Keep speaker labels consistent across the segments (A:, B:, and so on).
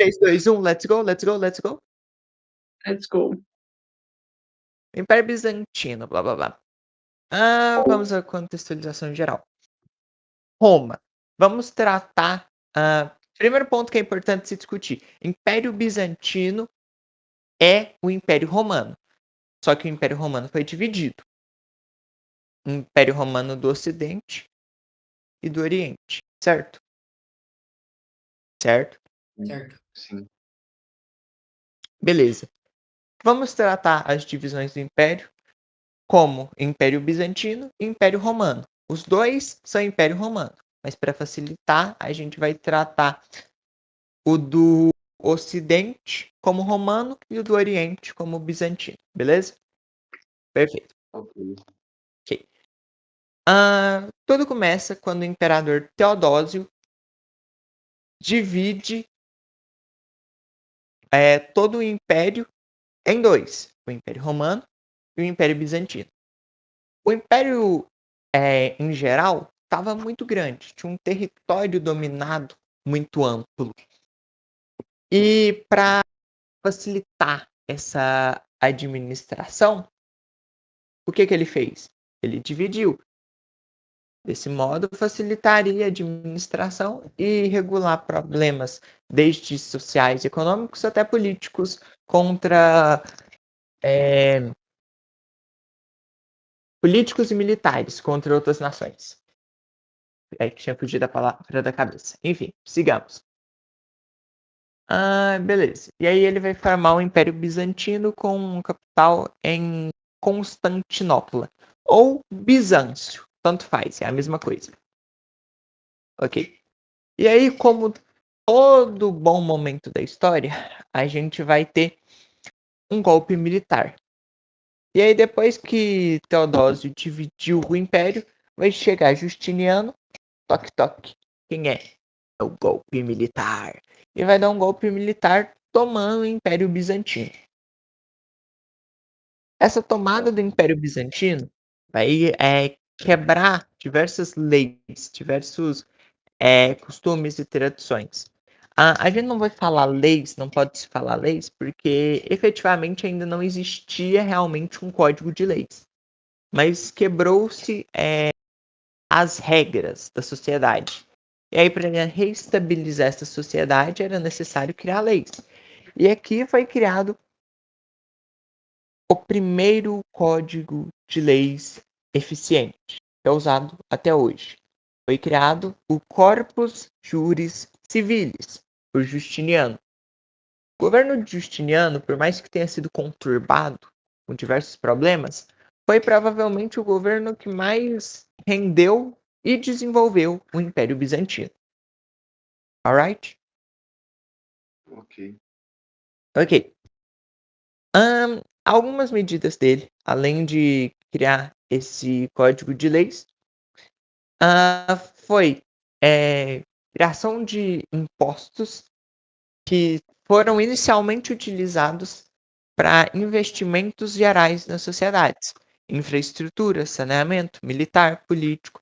A: 3, 2, 1, let's go, let's go, let's go.
B: Let's go.
A: Império Bizantino, blá blá blá. Vamos à contextualização geral. Roma. Vamos tratar. Primeiro ponto que é importante se discutir: Império Bizantino é o Império Romano. Só que o Império Romano foi dividido. Império Romano do Ocidente e do Oriente, certo? Certo?
B: Certo.
C: Sim.
A: Beleza. Vamos tratar as divisões do Império como Império Bizantino e Império Romano. Os dois são Império Romano, mas para facilitar, a gente vai tratar o do Ocidente como romano e o do Oriente como bizantino, beleza? Perfeito.
C: Ok.
A: Ok. Tudo começa quando o imperador Teodósio divide todo o império em dois: o Império Romano e o Império Bizantino. O Império, em geral, estava muito grande, tinha um território dominado muito amplo. E para facilitar essa administração, o que ele fez? Ele dividiu. Desse modo, facilitaria a administração e regular problemas, desde sociais e econômicos até políticos, contra políticos e militares contra outras nações. É que tinha fugido a palavra da cabeça. Enfim, sigamos. Beleza. E aí ele vai formar o Império Bizantino com capital em Constantinopla. Ou Bizâncio. Tanto faz, é a mesma coisa. Ok. E aí, como todo bom momento da história, a gente vai ter um golpe militar. E aí, depois que Teodósio dividiu o Império, vai chegar Justiniano, toque toque. Quem é? É o golpe militar. E vai dar um golpe militar tomando o Império Bizantino. Essa tomada do Império Bizantino vai quebrar diversas leis, diversos costumes e tradições. A gente não vai falar leis, não pode se falar leis, porque efetivamente ainda não existia realmente um código de leis. Mas quebrou-se as regras da sociedade. E aí, para reestabilizar essa sociedade, era necessário criar leis. E aqui foi criado o primeiro código de leis eficiente, que é usado até hoje. Foi criado o Corpus Juris Civilis, por Justiniano. O governo de Justiniano, por mais que tenha sido conturbado, com diversos problemas, foi provavelmente o governo que mais rendeu e desenvolveu o Império Bizantino. Alright?
C: Ok.
A: Ok. Algumas medidas dele, além de criar esse código de leis, foi criação de impostos que foram inicialmente utilizados para investimentos gerais nas sociedades, infraestrutura, saneamento, militar, político.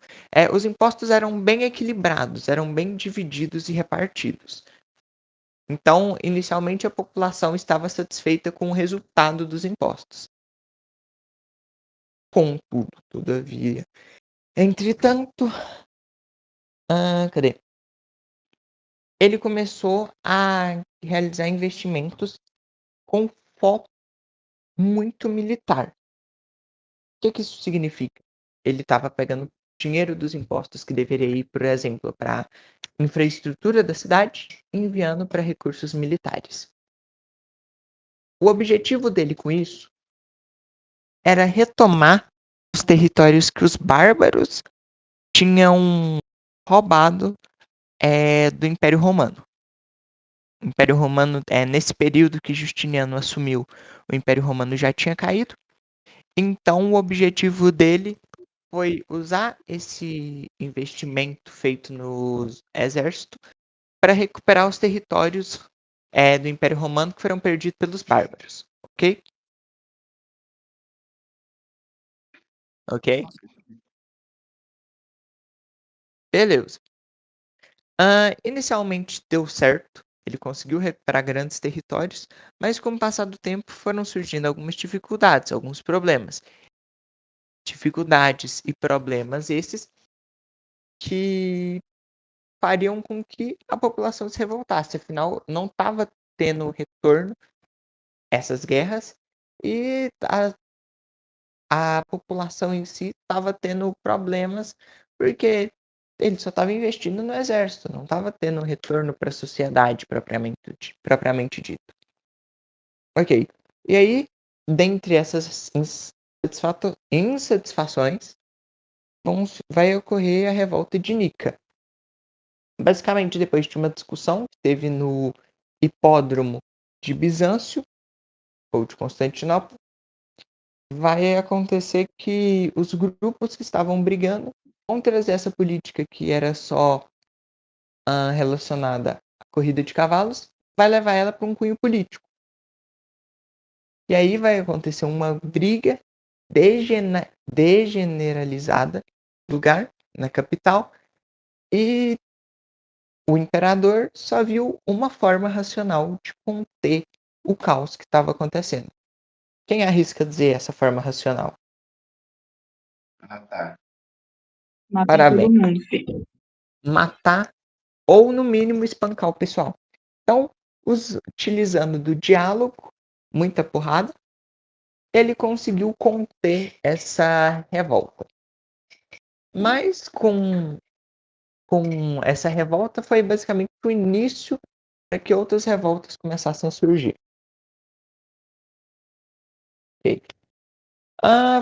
A: Os impostos eram bem equilibrados, eram bem divididos e repartidos. Então, inicialmente, a população estava satisfeita com o resultado dos impostos. Contudo, todavia, entretanto, cadê? Ele começou a realizar investimentos com foco muito militar. O que isso significa? Ele estava pegando dinheiro dos impostos que deveria ir, por exemplo, para infraestrutura da cidade, e enviando para recursos militares. O objetivo dele com isso era retomar os territórios que os bárbaros tinham roubado do Império Romano. O Império Romano, nesse período que Justiniano assumiu, o Império Romano já tinha caído. Então, o objetivo dele foi usar esse investimento feito no exército para recuperar os territórios do Império Romano que foram perdidos pelos bárbaros. Ok? Ok? Beleza. Inicialmente deu certo. ele conseguiu recuperar grandes territórios, mas com o passar do tempo foram surgindo algumas dificuldades, alguns problemas. Dificuldades e problemas esses que fariam com que a população se revoltasse, afinal não estava tendo retorno essas guerras e a população em si estava tendo problemas porque ele só estava investindo no exército, não estava tendo retorno para a sociedade propriamente dito. Ok. E aí, dentre essas insatisfações, vai ocorrer a revolta de Nica. Basicamente, depois de uma discussão que teve no hipódromo de Bizâncio, ou de Constantinopla, vai acontecer que os grupos que estavam brigando vão trazer essa política que era só relacionada à corrida de cavalos, vai levar ela para um cunho político. E aí vai acontecer uma briga degeneralizada no lugar, na capital, e o imperador só viu uma forma racional de conter o caos que estava acontecendo. Quem arrisca dizer essa forma racional?
C: Matar.
B: Matar
A: Parabéns.
B: todo mundo, filho.
A: Matar ou, no mínimo, espancar o pessoal. Então, utilizando do diálogo, muita porrada, ele conseguiu conter essa revolta. Mas com essa revolta foi basicamente o início para que outras revoltas começassem a surgir. Okay.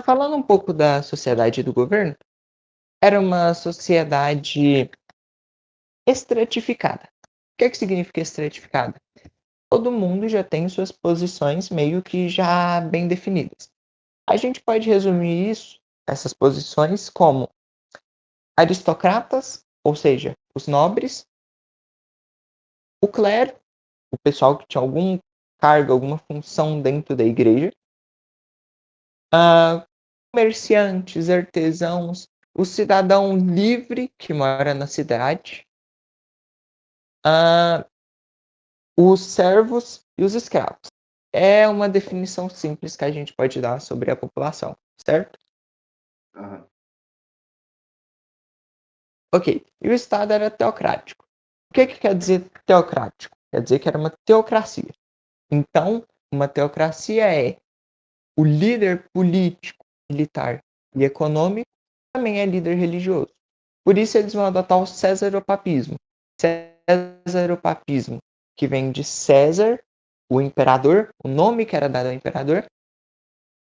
A: Falando um pouco da sociedade e do governo, era uma sociedade estratificada. O que significa estratificada? Todo mundo já tem suas posições meio que já bem definidas. A gente pode resumir essas posições, como aristocratas, ou seja, os nobres, o clero, o pessoal que tinha algum cargo, alguma função dentro da igreja, comerciantes, artesãos, o cidadão livre que mora na cidade, os servos e os escravos. É uma definição simples que a gente pode dar sobre a população, certo?
C: Aham.
A: Ok. E o Estado era teocrático. O que quer dizer teocrático? Quer dizer que era uma teocracia. Então, uma teocracia é o líder político, militar e econômico também é líder religioso. Por isso eles vão adotar o Césaropapismo. Césaropapismo, que vem de César, o imperador, o nome que era dado ao imperador.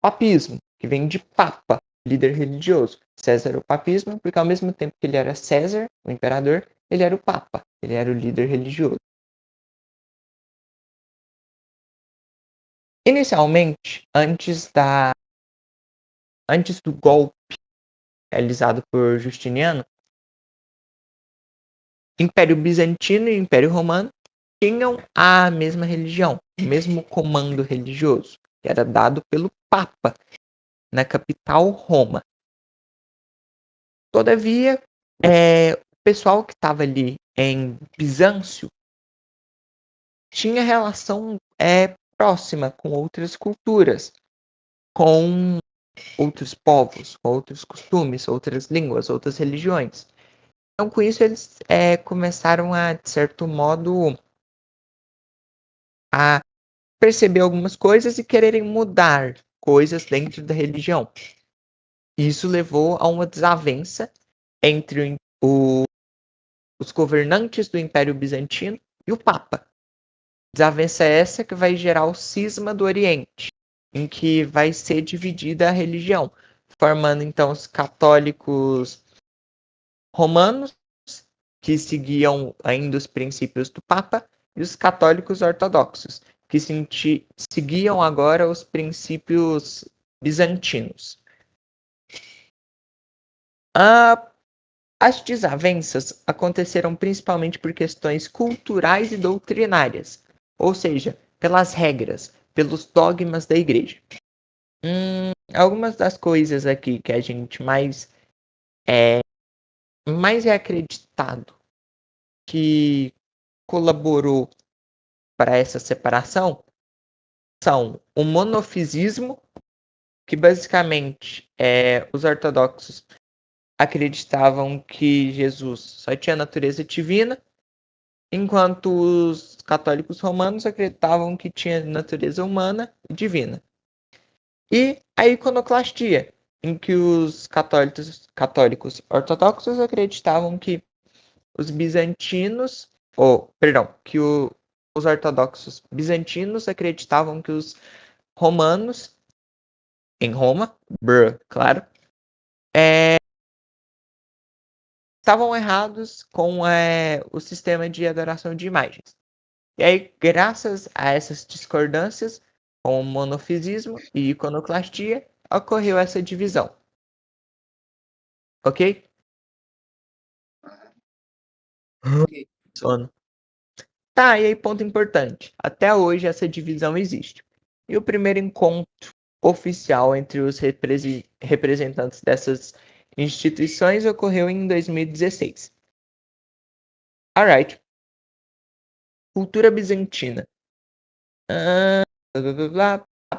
A: Papismo, que vem de Papa, líder religioso. Césaropapismo, porque ao mesmo tempo que ele era César, o imperador, ele era o Papa, ele era o líder religioso. Inicialmente, antes do golpe realizado por Justiniano, Império Bizantino e Império Romano tinham a mesma religião, o mesmo comando religioso, que era dado pelo Papa na capital Roma. Todavia, o pessoal que estava ali em Bizâncio tinha relação próxima com outras culturas, com outros povos, com outros costumes, outras línguas, outras religiões. Então, com isso, eles começaram a, de certo modo, a perceber algumas coisas e quererem mudar coisas dentro da religião. Isso levou a uma desavença entre os governantes do Império Bizantino e o Papa. Desavença essa que vai gerar o cisma do Oriente, em que vai ser dividida a religião, formando então os católicos romanos, que seguiam ainda os princípios do Papa, e os católicos ortodoxos, que seguiam agora os princípios bizantinos. As desavenças aconteceram principalmente por questões culturais e doutrinárias, ou seja, pelas regras, pelos dogmas da igreja. Algumas das coisas aqui que a gente mais é acreditado que colaborou para essa separação são o monofisismo, que basicamente os ortodoxos acreditavam que Jesus só tinha natureza divina, enquanto os católicos romanos acreditavam que tinha natureza humana e divina. E a iconoclastia, em que os católicos ortodoxos acreditavam que os bizantinos, os ortodoxos bizantinos acreditavam que os romanos, em Roma, claro, estavam errados com o sistema de adoração de imagens. E aí, graças a essas discordâncias com o monofisismo e iconoclastia, ocorreu essa divisão. Ok?
C: Ok.
A: Sono. Tá, e aí ponto importante. Até hoje essa divisão existe. E o primeiro encontro oficial entre os representantes dessas instituições ocorreu em 2016. Alright. Cultura bizantina.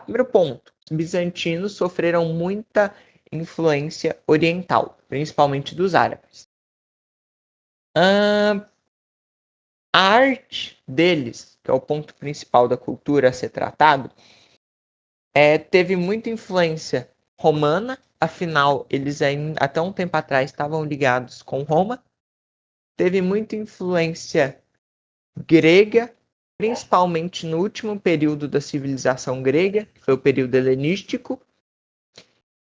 A: Primeiro ponto. Os bizantinos sofreram muita influência oriental, principalmente dos árabes. A arte deles, que é o ponto principal da cultura a ser tratado, teve muita influência romana, afinal, eles ainda, até um tempo atrás estavam ligados com Roma. Teve muita influência grega, principalmente no último período da civilização grega, que foi o período helenístico,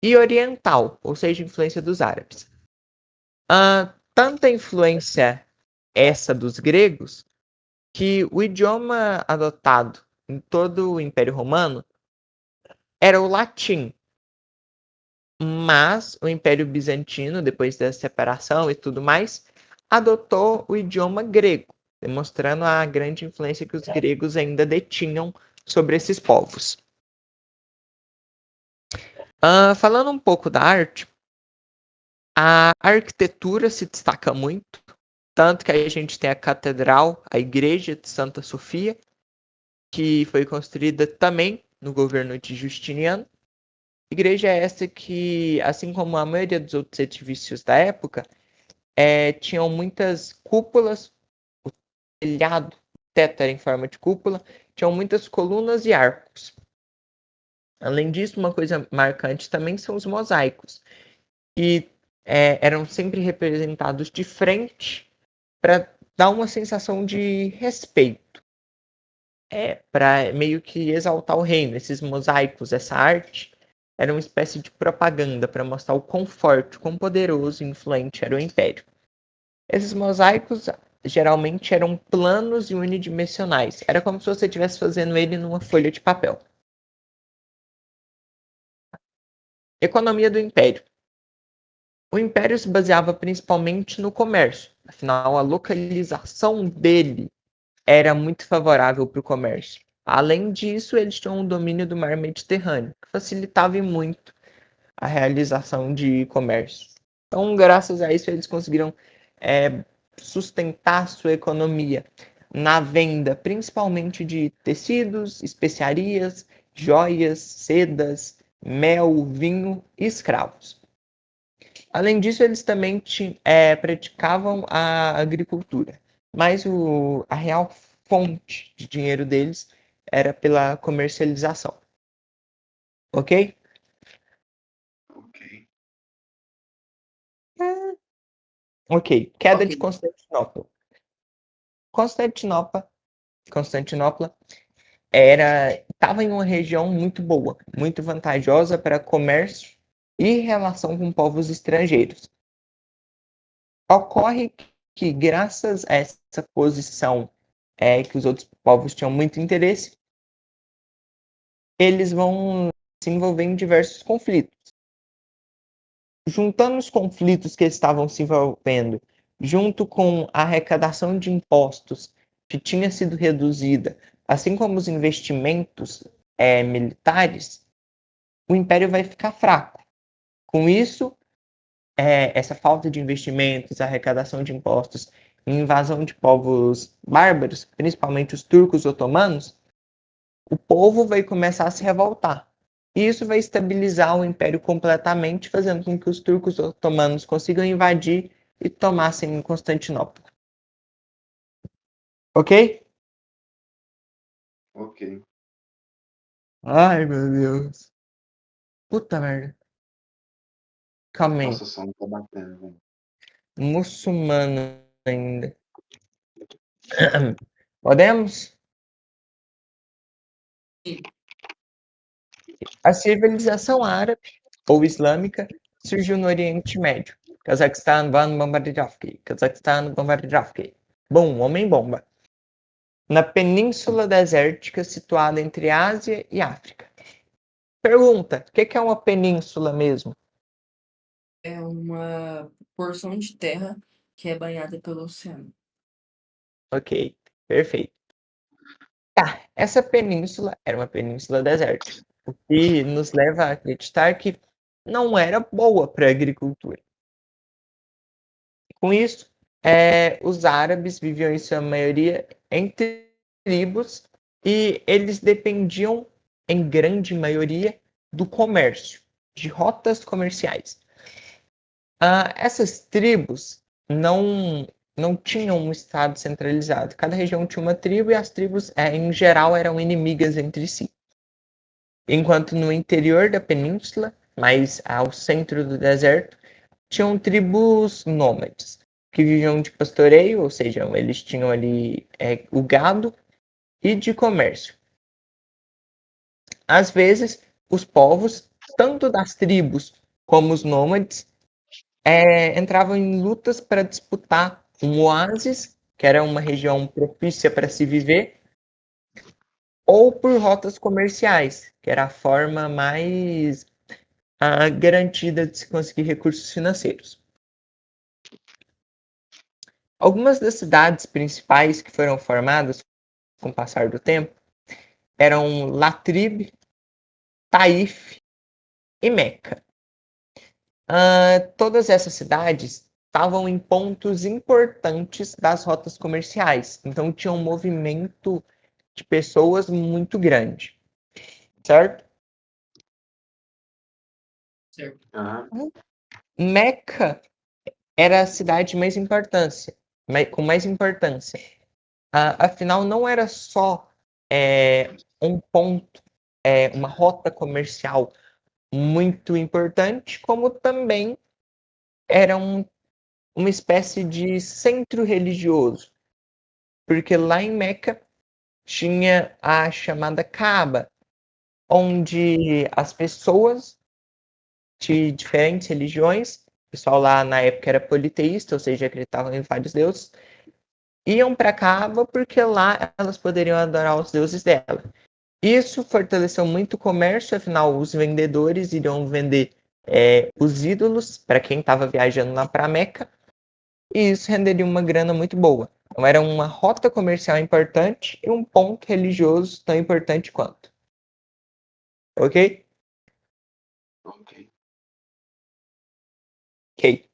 A: e oriental, ou seja, influência dos árabes. Tanta influência essa dos gregos, que o idioma adotado em todo o Império Romano era o latim. Mas o Império Bizantino, depois da separação e tudo mais, adotou o idioma grego, demonstrando a grande influência que os gregos ainda detinham sobre esses povos. Falando um pouco da arte, a arquitetura se destaca muito, tanto que a gente tem a catedral, a igreja de Santa Sofia, que foi construída também no governo de Justiniano. Igreja essa que, assim como a maioria dos outros edifícios da época, tinham muitas cúpulas, o telhado, o teto era em forma de cúpula, tinham muitas colunas e arcos. Além disso, uma coisa marcante também são os mosaicos, que eram sempre representados de frente para dar uma sensação de respeito, para meio que exaltar o reino. Esses mosaicos, essa arte, era uma espécie de propaganda para mostrar o quão forte, quão poderoso e influente era o império. Esses mosaicos geralmente eram planos e unidimensionais. Era como se você estivesse fazendo ele numa folha de papel. Economia do Império. O Império se baseava principalmente no comércio. Afinal, a localização dele era muito favorável para o comércio. Além disso, eles tinham o domínio do mar Mediterrâneo, que facilitava muito a realização de comércio. Então, graças a isso, eles conseguiram sustentar sua economia na venda, principalmente de tecidos, especiarias, joias, sedas, mel, vinho e escravos. Além disso, eles também praticavam a agricultura, mas a real fonte de dinheiro deles era pela comercialização. Ok?
C: Ok.
A: Ok. Queda
C: Ok.
A: de Constantinopla. Constantinopla estava em uma região muito boa, muito vantajosa para comércio e relação com povos estrangeiros. Ocorre que, graças a essa posição que os outros povos tinham muito interesse, eles vão se envolver em diversos conflitos. Juntando os conflitos que eles estavam se envolvendo, junto com a arrecadação de impostos que tinha sido reduzida, assim como os investimentos militares, o império vai ficar fraco. Com isso, essa falta de investimentos, arrecadação de impostos invasão de povos bárbaros, principalmente os turcos otomanos, o povo vai começar a se revoltar. E isso vai estabilizar o império completamente, fazendo com que os turcos otomanos consigam invadir e tomassem Constantinopla. Ok?
C: Ok.
A: Ai, meu Deus. Puta merda. Calma aí.
C: Nossa, o som tá batendo, velho.
A: Muçulmano ainda. Podemos? A civilização árabe ou islâmica surgiu no Oriente Médio. Cazaquistão, van Bombardировки. Cazaquistão, Bombardировки. Bom, homem-bomba. Na Península Desértica situada entre Ásia e África. Pergunta: o que é uma península mesmo?
B: É uma porção de terra que é banhada pelo oceano.
A: Ok, perfeito. Tá, essa península era uma península desértica, o que nos leva a acreditar que não era boa para a agricultura. Com isso, os árabes viviam em sua maioria em tribos e eles dependiam, em grande maioria, do comércio, de rotas comerciais. Essas tribos não tinham um estado centralizado. Cada região tinha uma tribo e as tribos, em geral, eram inimigas entre si. Enquanto no interior da península, mais ao centro do deserto, tinham tribos nômades, que viviam de pastoreio, ou seja, eles tinham ali o gado e de comércio. Às vezes, os povos, tanto das tribos como os nômades, entravam em lutas para disputar um oásis, que era uma região propícia para se viver, ou por rotas comerciais, que era a forma mais garantida de se conseguir recursos financeiros. Algumas das cidades principais que foram formadas com o passar do tempo eram Latrib, Taif e Meca. Todas essas cidades estavam em pontos importantes das rotas comerciais, então tinha um movimento de pessoas muito grande, certo?
B: Certo.
C: Aham.
A: Meca era a cidade com mais importância. Afinal, não era só um ponto, uma rota comercial muito importante, como também era uma espécie de centro religioso, porque lá em Meca tinha a chamada Kaaba, onde as pessoas de diferentes religiões, o pessoal lá na época era politeísta, ou seja, acreditavam em vários deuses, iam para Kaaba porque lá elas poderiam adorar os deuses dela. Isso fortaleceu muito o comércio, afinal, os vendedores iriam vender os ídolos para quem estava viajando lá para Meca, e isso renderia uma grana muito boa. Então, era uma rota comercial importante e um ponto religioso tão importante quanto. Ok?
C: Ok.
A: Ok.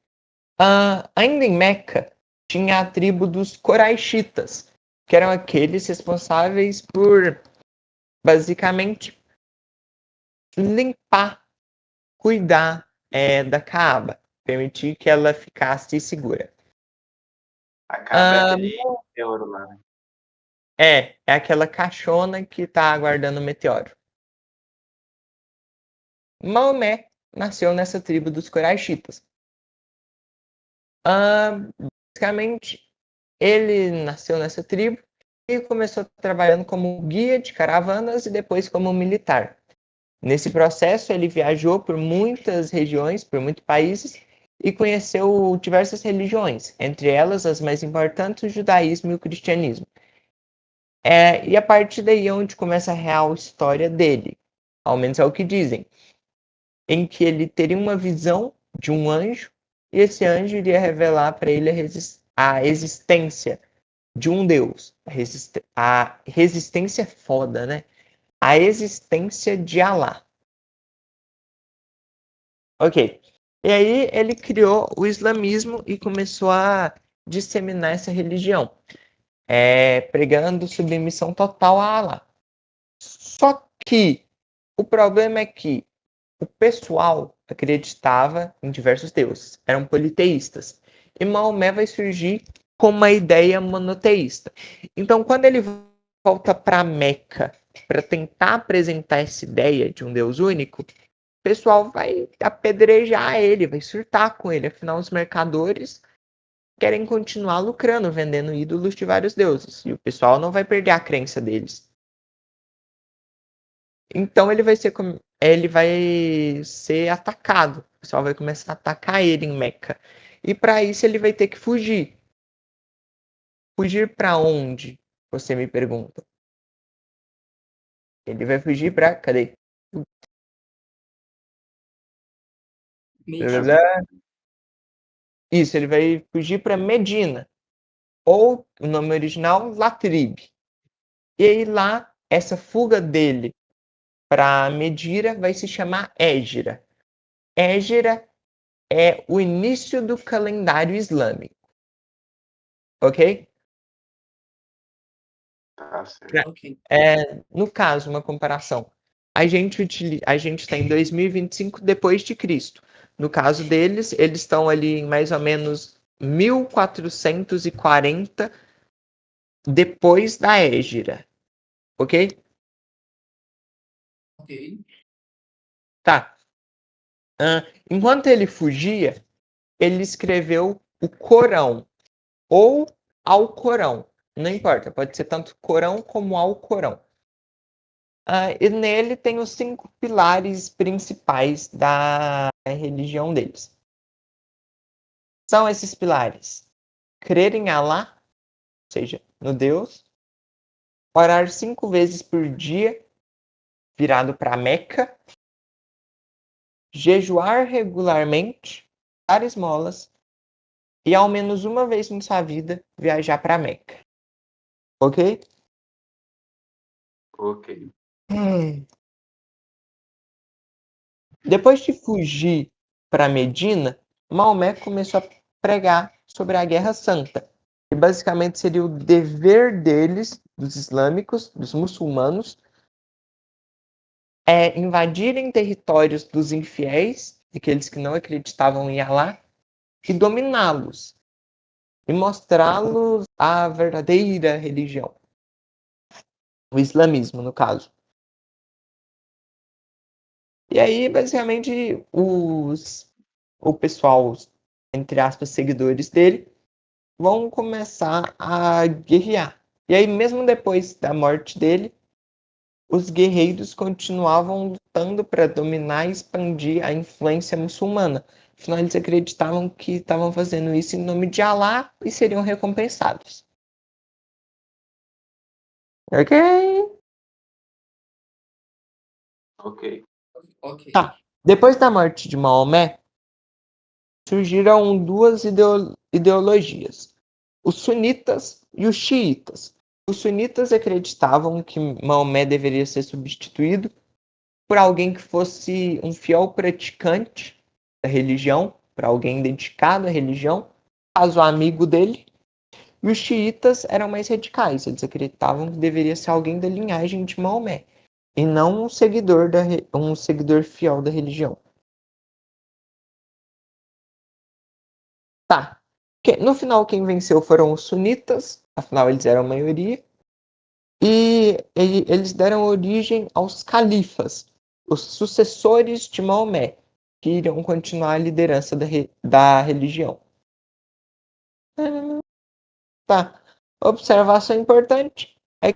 A: Ainda em Meca, tinha a tribo dos Coraixitas, que eram aqueles responsáveis por, basicamente, limpar, cuidar da Kaaba, permitir que ela ficasse segura.
C: Acaba é aquele meteoro lá, né?
A: É aquela caixona que está aguardando o meteoro. Maomé nasceu nessa tribo dos Coraixitas. Basicamente, ele nasceu nessa tribo e começou trabalhando como guia de caravanas e depois como militar. Nesse processo, ele viajou por muitas regiões, por muitos países e conheceu diversas religiões, entre elas as mais importantes, o judaísmo e o cristianismo. E a partir daí é onde começa a real história dele, ao menos é o que dizem, em que ele teria uma visão de um anjo e esse anjo iria revelar para ele a existência de um Deus. A resistência é foda, né? A existência de Alá. Ok. E aí ele criou o islamismo e começou a disseminar essa religião, pregando submissão total a Allah. Só que o problema é que o pessoal acreditava em diversos deuses, eram politeístas. E Maomé vai surgir com uma ideia monoteísta. Então, quando ele volta para Meca para tentar apresentar essa ideia de um Deus único, o pessoal vai apedrejar ele, vai surtar com ele. Afinal, os mercadores querem continuar lucrando, vendendo ídolos de vários deuses. E o pessoal não vai perder a crença deles. Então ele vai ser atacado. O pessoal vai começar a atacar ele em Meca. E para isso ele vai ter que fugir. Fugir para onde? Você me pergunta. Ele vai fugir para cadê?
B: Medina.
A: Isso, ele vai fugir para Medina. Ou o nome original, Latrib. E aí lá, essa fuga dele para Medira vai se chamar Égira. Égira é o início do calendário islâmico. Ok?
C: Tá certo.
B: Ok.
A: No caso, uma comparação. A gente está em 2025 depois de Cristo. No caso deles, eles estão ali em mais ou menos 1440 depois da Égira. Ok?
B: Ok.
A: Tá. Enquanto ele fugia, ele escreveu o Corão ou Alcorão. Não importa, pode ser tanto Corão como Alcorão. E nele tem os 5 pilares principais da religião deles. São esses pilares: crer em Allah, ou seja, no Deus, orar 5 vezes por dia, virado para Meca, jejuar regularmente, dar esmolas e ao menos uma vez em sua vida viajar para Meca. Ok?
C: Ok.
A: Depois de fugir para Medina, Maomé começou a pregar sobre a Guerra Santa, que basicamente seria o dever deles, dos islâmicos, dos muçulmanos, invadirem territórios dos infiéis, aqueles que não acreditavam em Allah, e dominá-los, e mostrá-los a verdadeira religião, o islamismo, no caso. E aí, basicamente, o pessoal, entre aspas, seguidores dele, vão começar a guerrear. E aí, mesmo depois da morte dele, os guerreiros continuavam lutando para dominar e expandir a influência muçulmana. Afinal, eles acreditavam que estavam fazendo isso em nome de Allah e seriam recompensados. Ok?
C: Ok.
B: Ok.
A: Tá. Depois da morte de Maomé, surgiram duas ideologias: os sunitas e os xiitas. Os sunitas acreditavam que Maomé deveria ser substituído por alguém que fosse um fiel praticante da religião, por alguém dedicado à religião, caso amigo dele. E os xiitas eram mais radicais, eles acreditavam que deveria ser alguém da linhagem de Maomé, e não um seguidor fiel da religião. Tá. No final, quem venceu foram os sunitas, afinal eles eram a maioria, e eles deram origem aos califas, os sucessores de Maomé, que iriam continuar a liderança da religião. Tá. Observação importante é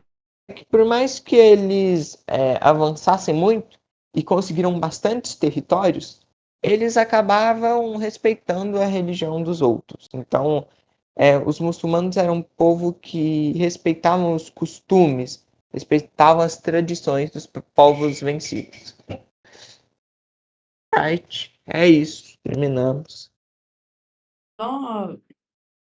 A: que por mais que eles avançassem muito e conseguiram bastantes territórios, eles acabavam respeitando a religião dos outros. Então, os muçulmanos eram um povo que respeitavam os costumes, respeitavam as tradições dos povos vencidos. Right. É isso. Terminamos.
B: Só